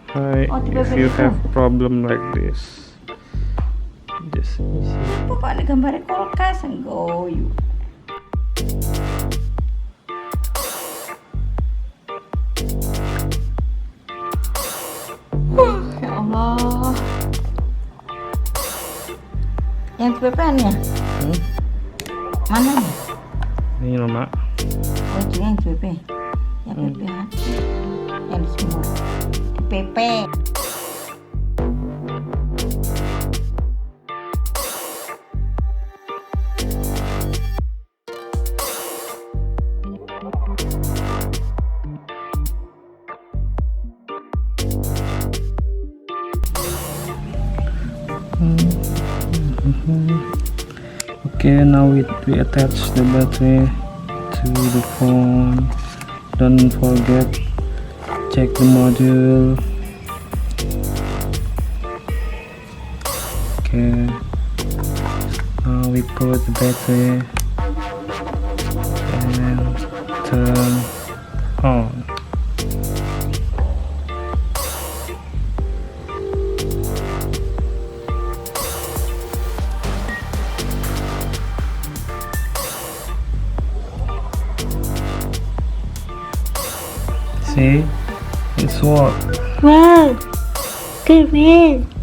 Hi, Oh, if you have problem like this, just easy. Apa kok ada gambarnya kulkas nggoyu. Ya Allah. Yang TPP-nya? Mana nih? Ini mama. Oh, itu yang TPP. Yang PP yang di semua. TPP. Okay, now we attach the battery to the phone. Don't forget check the module. Okay, now we put the battery and turn on. See, it's work. Wow, keren.